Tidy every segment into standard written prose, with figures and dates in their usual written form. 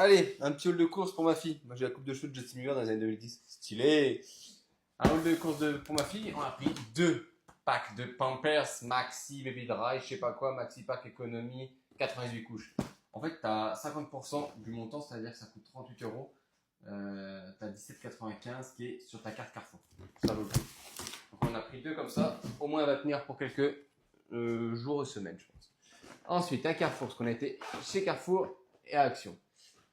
Allez, un petit haul de course pour ma fille. Moi j'ai la coupe de cheveux de Justin Bieber dans les années 2010. Stylé. Un haul de course pour ma fille. On a pris 2 packs de Pampers Maxi Baby Dry, je sais pas quoi, Maxi Pack Economy, 88 couches. En fait, tu as 50% du montant, c'est-à-dire que ça coûte 38 euros. Tu as 17,95 qui est sur ta carte Carrefour. Ça vaut le coup. Donc on a pris 2 comme ça. Au moins, elle va tenir pour quelques jours et semaines, je pense. Ensuite, un Carrefour, parce qu'on a été chez Carrefour et à Action.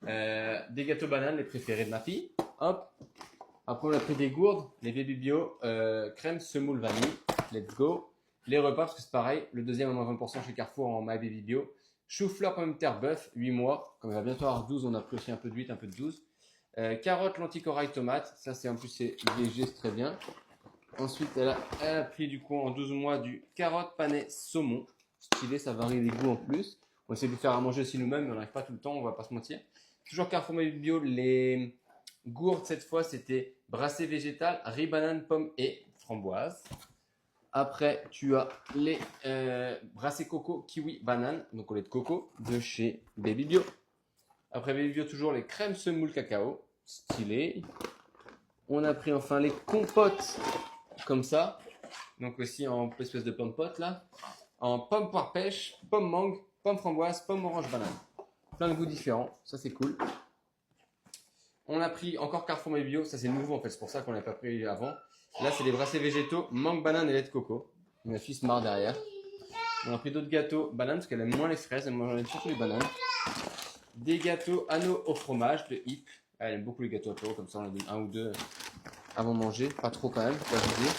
Des gâteaux bananes, les préférés de ma fille. Hop. Après, on a pris des gourdes, les Baby Bio, crème semoule vanille. Let's go. Les repas, parce que c'est pareil. Le deuxième à moins 20% chez Carrefour en My Baby Bio. Chou-fleur, pomme de terre, bœuf, 8 mois. Comme il va bientôt avoir 12, on a pris aussi un peu de 8, un peu de 12. Carottes, lentilles, corail, tomates. Ça, c'est en plus, c'est léger, c'est très bien. Ensuite, elle a pris du coup en 12 mois du carotte, panais, saumon. Stylé, ça varie les goûts en plus. On essaie de le faire à manger aussi nous-mêmes, mais on n'arrive pas tout le temps, on va pas se mentir. Toujours Carrefour My Baby Bio, les gourdes cette fois, c'était brassé végétal, riz, banane, pomme et framboise. Après, tu as les brassés coco, kiwi, banane, donc au lait de coco, de chez Baby Bio. Après Baby Bio, toujours les crèmes semoule cacao, stylé. On a pris enfin les compotes, comme ça, donc aussi en espèce de pomme pote là, en pomme poire pêche, pomme mangue, pomme framboise, pomme orange banane. Plein de goûts différents, ça c'est cool. On a pris encore Carrefour My Bio, ça c'est nouveau en fait, c'est pour ça qu'on l'avait pas pris avant. Là c'est les brassés végétaux, mangue, banane et lait de coco. Ma fille se marre derrière. On a pris d'autres gâteaux bananes parce qu'elle aime moins les fraises, elle aime surtout les bananes. Des gâteaux anneaux au fromage de Hip. Elle aime beaucoup les gâteaux apéro, comme ça on en donne 1 ou 2 avant de manger, pas trop quand même, faut pas abuser.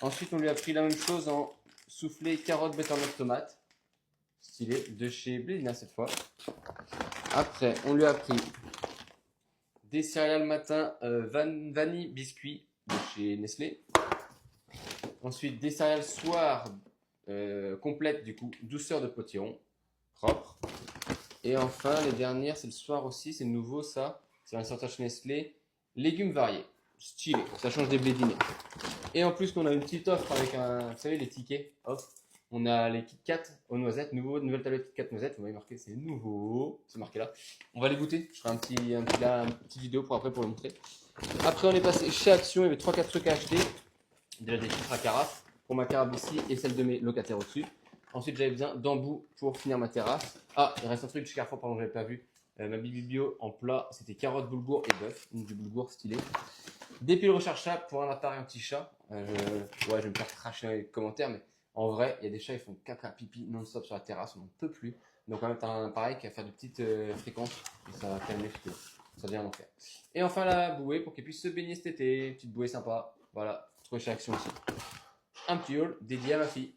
Ensuite on lui a pris la même chose en soufflé carotte, butternut, tomate. Stylé, de chez Blédina cette fois. Après on lui a pris des céréales matin vanille biscuit de chez Nestlé. Ensuite des céréales soir complètes du coup, douceur de potiron, propre. Et enfin les dernières c'est le soir aussi, c'est nouveau ça, c'est un sortage chez Nestlé, légumes variés, stylé, ça change des blédinés. Et en plus on a une petite offre avec vous savez les tickets off. On a les Kit Kat aux noisettes, nouvelle tablette Kit Kat noisettes, vous m'avez marqué, c'est nouveau, c'est marqué là. On va les goûter, je ferai une petite vidéo pour après pour le montrer. Après on est passé chez Action, il y avait 3-4 trucs à acheter. Déjà des filtres à carafe pour ma carafe ici et celle de mes locataires au-dessus. Ensuite j'avais besoin d'embouts pour finir ma terrasse. Ah, il reste un truc de chez Carrefour, pardon, je l'avais pas vu. Ma Baby Bio en plat, c'était carottes, boulgour et bœuf, du boulgour stylé. Des piles rechargeables pour un appareil anti-chat. Ouais, je vais me faire cracher dans les commentaires, mais en vrai, il y a des chats, ils font caca pipi non-stop sur la terrasse, on n'en peut plus. Donc, en même temps, un appareil qui va faire de petites fréquences et ça va calmer plutôt. Ça devient un enfer. Et enfin, la bouée pour qu'ils puissent se baigner cet été. Petite bouée sympa. Voilà, trouvé chez Action aussi. Un petit haul dédié à ma fille.